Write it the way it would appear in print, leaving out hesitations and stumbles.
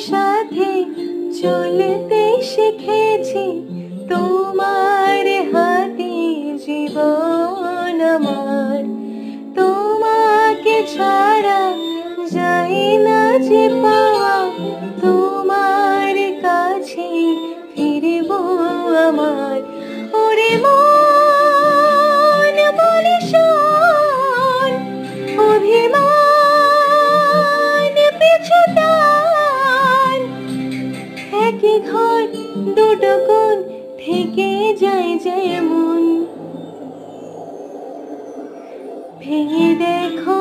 সাথে চলতে শিখেছি, তোমার হাতে জীবন আমার। তোমাকে ছাড়া যাই না যে পাওয়া, তোমার কাছে ফিরব আমার। ওরে মন বলে শোন, অভিমান পিছু টান, একই ঘর দুটো কোণ থেকে যায় যেমন। ভেঙে দেখো